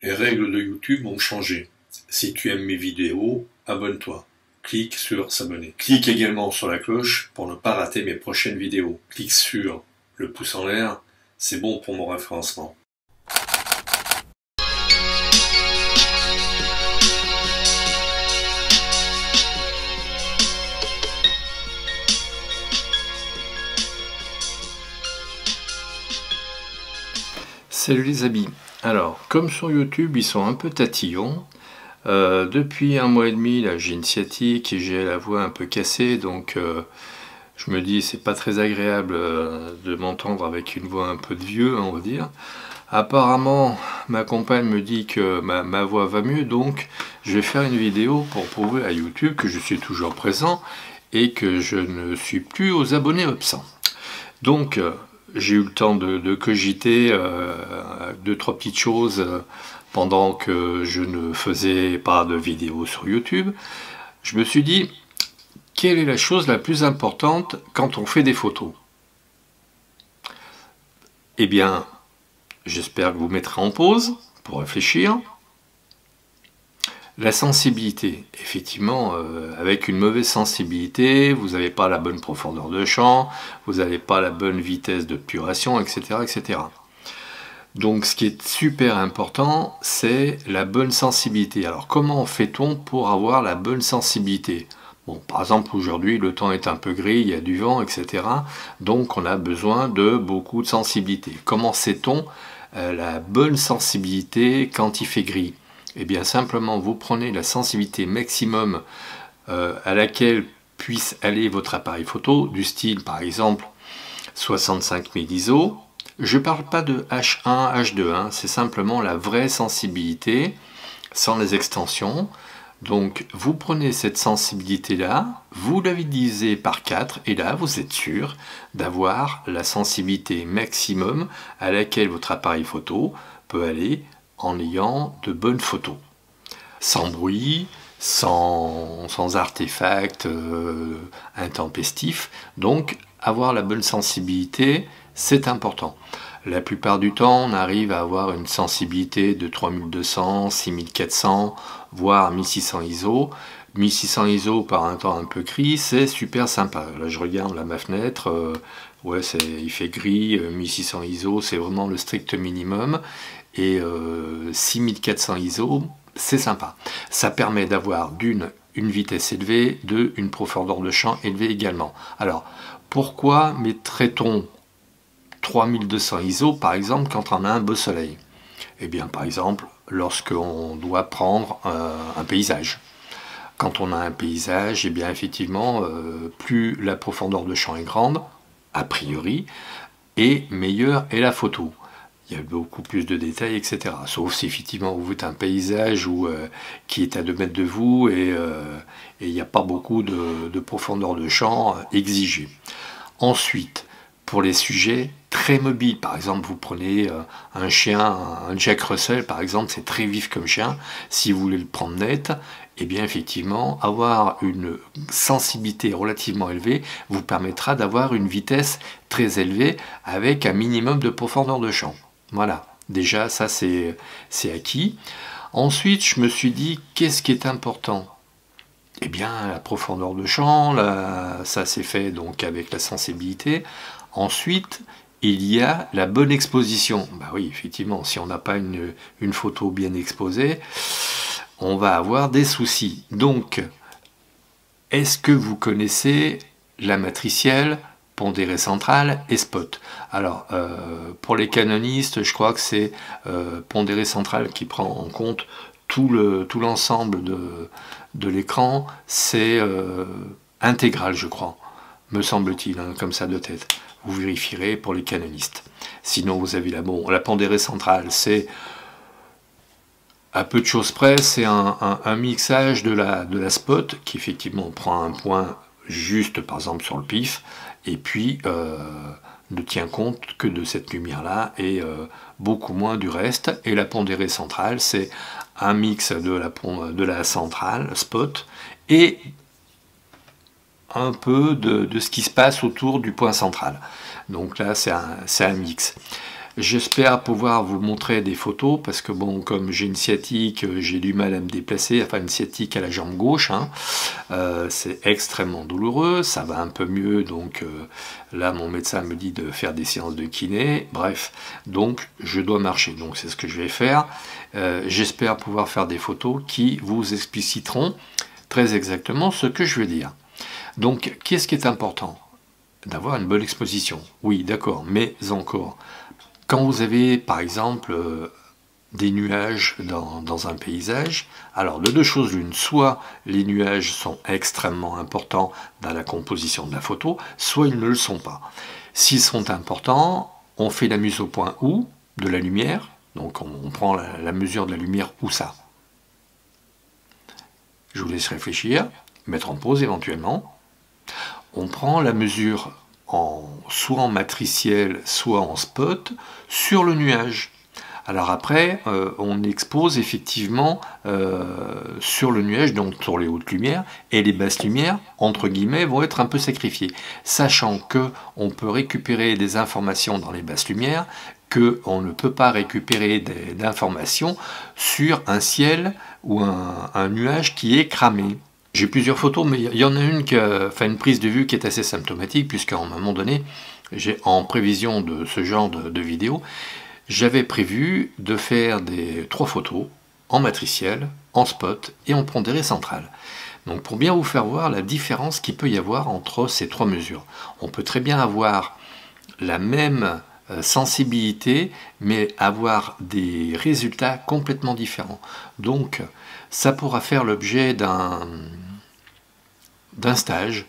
Les règles de YouTube ont changé. Si tu aimes mes vidéos, abonne-toi. Clique sur s'abonner. Clique également sur la cloche pour ne pas rater mes prochaines vidéos. Clique sur le pouce en l'air, c'est bon pour mon référencement. Salut les amis. Alors, comme sur YouTube, ils sont un peu tatillons. Depuis 1 mois et demi, là, j'ai une sciatique et j'ai la voix un peu cassée, donc je me dis c'est pas très agréable de m'entendre avec une voix un peu de vieux, on va dire. Apparemment, ma compagne me dit que ma voix va mieux, donc je vais faire une vidéo pour prouver à YouTube que je suis toujours présent et que je ne suis plus aux abonnés absents. Donc, j'ai eu le temps de cogiter 2-3 petites choses pendant que je ne faisais pas de vidéos sur YouTube. Je me suis dit, quelle est la chose la plus importante quand on fait des photos? Eh bien, j'espère que vous mettrez en pause pour réfléchir. La sensibilité, effectivement, avec une mauvaise sensibilité, vous n'avez pas la bonne profondeur de champ, vous n'avez pas la bonne vitesse d'obturation, etc., etc. Donc ce qui est super important, c'est la bonne sensibilité. Alors comment fait-on pour avoir la bonne sensibilité? Bon, par exemple, aujourd'hui, le temps est un peu gris, il y a du vent, etc. Donc on a besoin de beaucoup de sensibilité. Comment sait-on la bonne sensibilité quand il fait gris? Eh bien simplement vous prenez la sensibilité maximum à laquelle puisse aller votre appareil photo, du style par exemple 65 000 ISO. Je ne parle pas de H1, H2, hein, c'est simplement la vraie sensibilité sans les extensions. Donc vous prenez cette sensibilité là, vous la divisez par 4 et là vous êtes sûr d'avoir la sensibilité maximum à laquelle votre appareil photo peut aller en ayant de bonnes photos, sans bruit, sans artefacts intempestifs. Donc avoir la bonne sensibilité, c'est important. La plupart du temps, on arrive à avoir une sensibilité de 3200, 6400, voire 1600 ISO. 1600 ISO par un temps un peu gris, c'est super sympa. Là, je regarde là ma fenêtre, ouais, il fait gris, 1600 ISO, c'est vraiment le strict minimum. Et 6400 ISO, c'est sympa. Ça permet d'avoir une vitesse élevée, une profondeur de champ élevée également. Alors, pourquoi mettrait-on 3200 ISO, par exemple, quand on a un beau soleil? Eh bien, par exemple, lorsqu'on doit prendre un paysage. Quand on a un paysage, eh bien, effectivement, plus la profondeur de champ est grande, a priori, et meilleure est la photo. Il y a beaucoup plus de détails, etc. Sauf si effectivement vous faites un paysage qui est à 2 mètres de vous et il n'y a pas beaucoup de profondeur de champ exigée. Ensuite, pour les sujets très mobiles, par exemple vous prenez un chien, un Jack Russell par exemple, c'est très vif comme chien, si vous voulez le prendre net, eh bien effectivement avoir une sensibilité relativement élevée vous permettra d'avoir une vitesse très élevée avec un minimum de profondeur de champ. Voilà, déjà ça c'est acquis. Ensuite je me suis dit, qu'est-ce qui est important? Eh bien la profondeur de champ, ça c'est fait donc avec la sensibilité. Ensuite il y a la bonne exposition. Bah oui, effectivement, si on n'a pas une photo bien exposée, on va avoir des soucis. Donc, est-ce que vous connaissez la matricielle, pondérée centrale et spot? Alors, pour les canonistes, je crois que c'est pondérée centrale qui prend en compte tout l'ensemble de l'écran. C'est intégral, je crois, me semble-t-il, hein, comme ça de tête. Vous vérifierez pour les canonistes. Sinon, vous avez la pondérée centrale, c'est à peu de choses près, c'est un mixage de la spot qui effectivement prend un point juste, par exemple sur le pif, et puis ne tient compte que de cette lumière-là et beaucoup moins du reste. Et la pondérée centrale, c'est un mix de la centrale, spot, et un peu de ce qui se passe autour du point central. Donc là, c'est un mix. J'espère pouvoir vous montrer des photos parce que bon, comme j'ai une sciatique, j'ai du mal à me déplacer, enfin une sciatique à la jambe gauche, hein. C'est extrêmement douloureux, ça va un peu mieux, donc là mon médecin me dit de faire des séances de kiné, bref, donc je dois marcher, donc c'est ce que je vais faire. J'espère pouvoir faire des photos qui vous expliciteront très exactement ce que je veux dire. Donc qu'est-ce qui est important? D'avoir une bonne exposition, oui d'accord, mais encore, quand vous avez par exemple des nuages dans un paysage, alors de deux choses l'une, soit les nuages sont extrêmement importants dans la composition de la photo, soit ils ne le sont pas. S'ils sont importants, on fait la mise au point où de la lumière, donc on prend la mesure de la lumière où ça. Je vous laisse réfléchir, mettre en pause éventuellement. On prend la mesure soit en matriciel, soit en spot, sur le nuage. Alors après, on expose effectivement sur le nuage, donc sur les hautes lumières, et les basses lumières, entre guillemets, vont être un peu sacrifiées. Sachant qu'on peut récupérer des informations dans les basses lumières, qu'on ne peut pas récupérer d'informations sur un ciel ou un nuage qui est cramé. J'ai plusieurs photos, mais il y en a une qui a fait une prise de vue qui est assez symptomatique, puisqu'à un moment donné, en prévision de ce genre de vidéo, j'avais prévu de faire 3 photos en matriciel, en spot et en pondéré central. Donc pour bien vous faire voir la différence qu'il peut y avoir entre ces 3 mesures. On peut très bien avoir la même sensibilité, mais avoir des résultats complètement différents. Donc ça pourra faire l'objet d'un stage,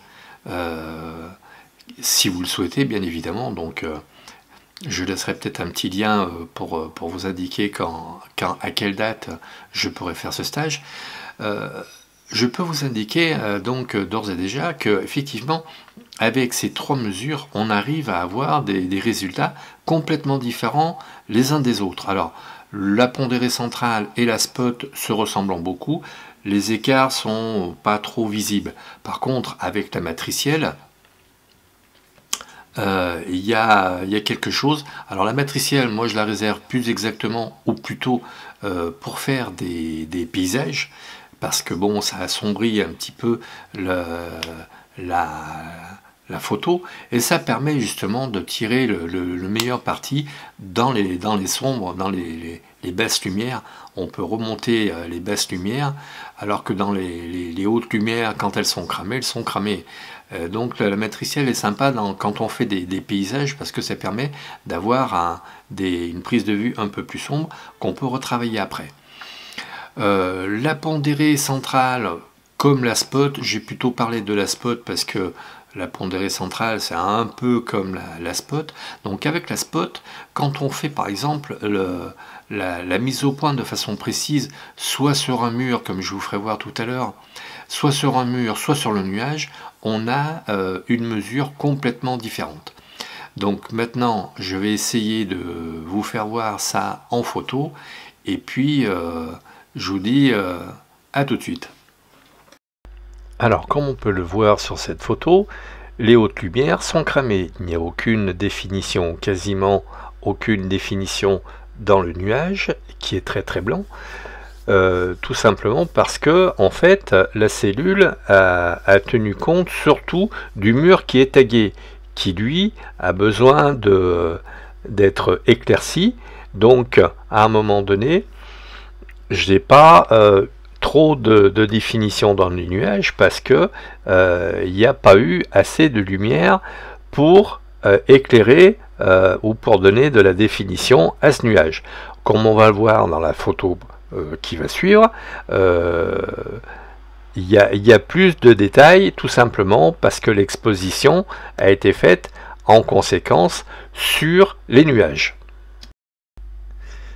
si vous le souhaitez, bien évidemment. Donc je laisserai peut-être un petit lien pour vous indiquer à quelle date je pourrais faire ce stage. Je peux vous indiquer donc d'ores et déjà que effectivement avec ces 3 mesures on arrive à avoir des résultats complètement différents les uns des autres. Alors la pondérée centrale et la spot se ressemblant beaucoup, les écarts sont pas trop visibles. Par contre avec la matricielle, il y a quelque chose. Alors la matricielle, moi je la réserve plus exactement, ou plutôt pour faire des paysages, parce que bon, ça assombrit un petit peu la photo, et ça permet justement de tirer le meilleur parti dans les sombres, dans les basses lumières. On peut remonter les basses lumières, alors que dans les hautes lumières, quand elles sont cramées, donc la matricielle est sympa quand on fait des paysages, parce que ça permet d'avoir une prise de vue un peu plus sombre qu'on peut retravailler après. La pondérée centrale, comme la spot, j'ai plutôt parlé de la spot parce que la pondérée centrale c'est un peu comme la spot. Donc avec la spot, quand on fait par exemple la mise au point de façon précise, soit sur un mur comme je vous ferai voir tout à l'heure, soit sur un mur, soit sur le nuage, on a une mesure complètement différente. Donc maintenant je vais essayer de vous faire voir ça en photo, et puis je vous dis à tout de suite. Alors comme on peut le voir sur cette photo, les hautes lumières sont cramées. Il n'y a aucune définition, quasiment aucune définition dans le nuage qui est très très blanc. Tout simplement parce que en fait la cellule a tenu compte surtout du mur qui est tagué, qui lui a besoin d'être éclairci. Donc à un moment donné, je n'ai pas trop de définition dans les nuages parce que il n'y a pas eu assez de lumière pour éclairer ou pour donner de la définition à ce nuage. Comme on va le voir dans la photo qui va suivre, il y a plus de détails tout simplement parce que l'exposition a été faite en conséquence sur les nuages.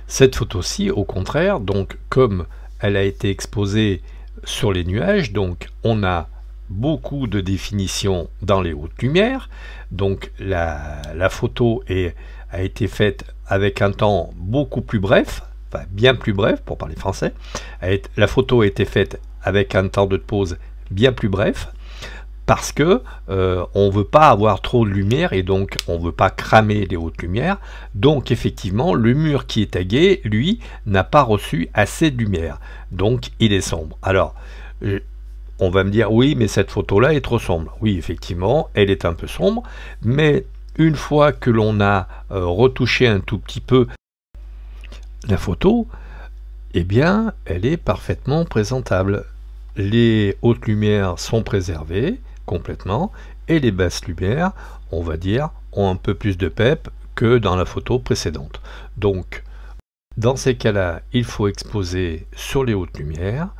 Cette photo-ci, au contraire, donc comme elle a été exposée sur les nuages, donc on a beaucoup de définition dans les hautes lumières. Donc la photo a été faite avec un temps beaucoup plus bref, enfin bien plus bref pour parler français. La photo a été faite avec un temps de pause bien plus bref, parce que on ne veut pas avoir trop de lumière et donc on ne veut pas cramer les hautes lumières. Donc effectivement, le mur qui est tagué, lui, n'a pas reçu assez de lumière. Donc il est sombre. Alors, on va me dire, oui, mais cette photo-là est trop sombre. Oui, effectivement, elle est un peu sombre, mais une fois que l'on a retouché un tout petit peu la photo, eh bien, elle est parfaitement présentable. Les hautes lumières sont préservées complètement et les basses lumières, on va dire, ont un peu plus de pep que dans la photo précédente. Donc, dans ces cas-là, il faut exposer sur les hautes lumières.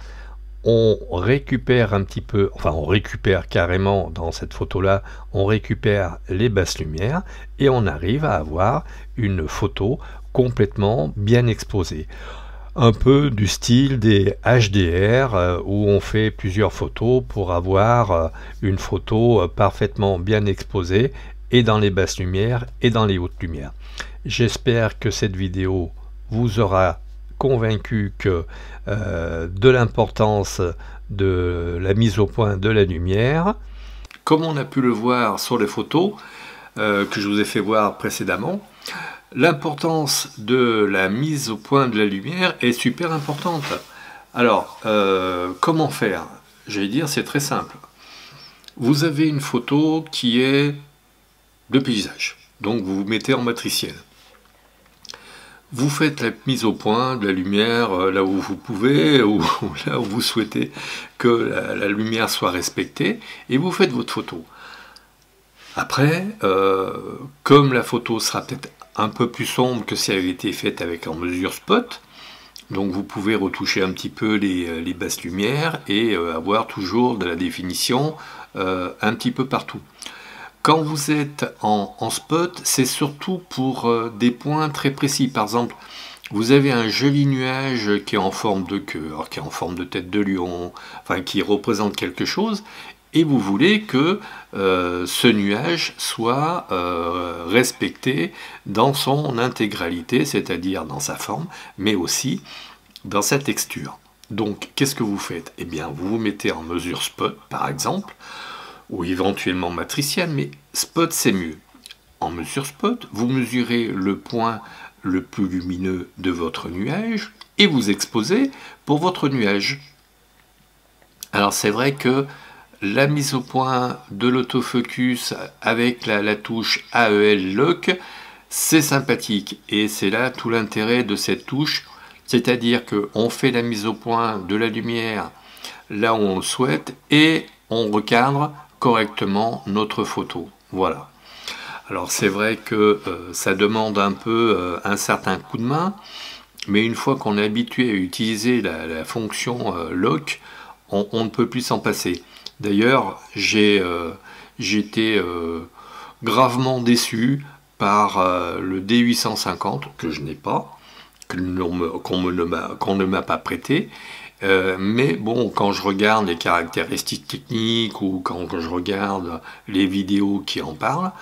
On récupère un petit peu, enfin on récupère carrément dans cette photo-là, on récupère les basses lumières et on arrive à avoir une photo complètement bien exposée. Un peu du style des HDR où on fait plusieurs photos pour avoir une photo parfaitement bien exposée et dans les basses lumières et dans les hautes lumières. J'espère que cette vidéo vous aura convaincu que de l'importance de la mise au point de la lumière. Comme on a pu le voir sur les photos que je vous ai fait voir précédemment, l'importance de la mise au point de la lumière est super importante. Alors, comment faire? J'allais dire, c'est très simple. Vous avez une photo qui est de paysage, donc vous vous mettez en matriciel. Vous faites la mise au point de la lumière là où vous pouvez, ou là où vous souhaitez que la lumière soit respectée, et vous faites votre photo. Après, comme la photo sera peut-être un peu plus sombre que si elle avait été faite avec en mesure spot, donc vous pouvez retoucher un petit peu les basses lumières et avoir toujours de la définition un petit peu partout. Quand vous êtes en spot, c'est surtout pour des points très précis. Par exemple, vous avez un joli nuage qui est en forme de cœur, qui est en forme de tête de lion, enfin qui représente quelque chose, et vous voulez que ce nuage soit respecté dans son intégralité, c'est-à-dire dans sa forme, mais aussi dans sa texture. Donc, qu'est-ce que vous faites? Eh bien, vous vous mettez en mesure spot, par exemple, ou éventuellement matriciel, mais spot c'est mieux. En mesure spot, vous mesurez le point le plus lumineux de votre nuage et vous exposez pour votre nuage. Alors c'est vrai que la mise au point de l'autofocus avec la touche AEL Lock, c'est sympathique et c'est là tout l'intérêt de cette touche, c'est-à-dire qu'on fait la mise au point de la lumière là où on le souhaite et on recadre correctement notre photo. Voilà. Alors c'est vrai que ça demande un peu un certain coup de main, mais une fois qu'on est habitué à utiliser la fonction lock, on ne peut plus s'en passer. D'ailleurs, j'ai été gravement déçu par le D850 que je n'ai pas, qu'on ne m'a pas prêté. Mais bon, quand je regarde les caractéristiques techniques ou quand je regarde les vidéos qui en parlent,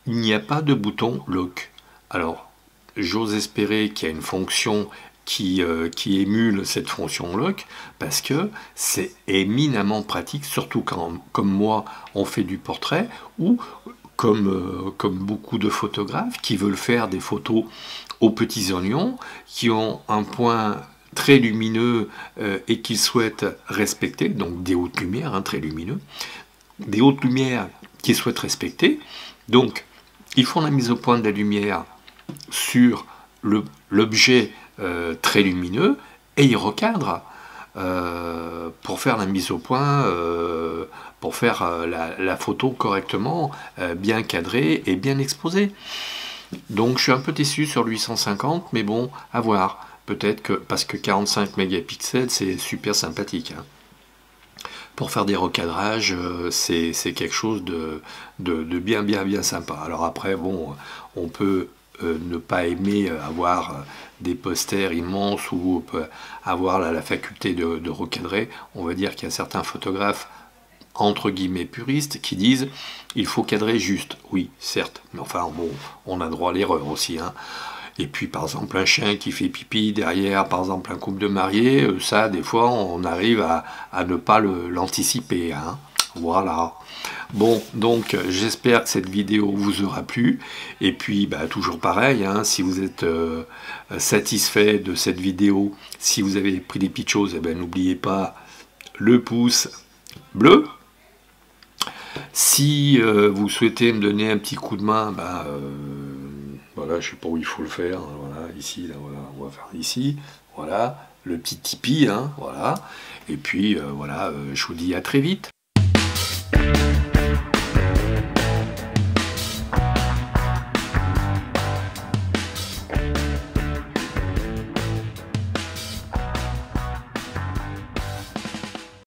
il n'y a pas de bouton lock. Alors, j'ose espérer qu'il y a une fonction qui émule cette fonction lock, parce que c'est éminemment pratique, surtout quand, comme moi, on fait du portrait, ou comme beaucoup de photographes qui veulent faire des photos aux petits oignons, qui ont un point très lumineux et qu'ils souhaitent respecter, donc des hautes lumières, très lumineux, des hautes lumières qu'ils souhaitent respecter. Donc, ils font la mise au point de la lumière sur l'objet très lumineux et ils recadrent pour faire la mise au point, pour faire la photo correctement, bien cadrée et bien exposée. Donc, je suis un peu déçu sur le 850, mais bon, à voir. Peut-être que, parce que 45 mégapixels, c'est super sympathique. Hein. Pour faire des recadrages, c'est quelque chose de bien sympa. Alors après, bon, on peut ne pas aimer avoir des posters immenses ou on peut avoir la faculté de recadrer. On va dire qu'il y a certains photographes, entre guillemets puristes, qui disent il faut cadrer juste. Oui, certes, mais enfin, bon, on a droit à l'erreur aussi. Hein. Et puis par exemple un chien qui fait pipi derrière, par exemple un couple de mariés, ça des fois on arrive à ne pas l'anticiper. Hein. Voilà. Bon, donc j'espère que cette vidéo vous aura plu. Et puis, bah, toujours pareil, hein, si vous êtes satisfait de cette vidéo, si vous avez pris des petites choses, eh ben, n'oubliez pas le pouce bleu. Si vous souhaitez me donner un petit coup de main, bah, voilà, je sais pas où il faut le faire. Hein, voilà, ici, là, voilà, on va faire ici. Voilà, le petit Tipeee, hein, voilà. Et puis, voilà, je vous dis à très vite.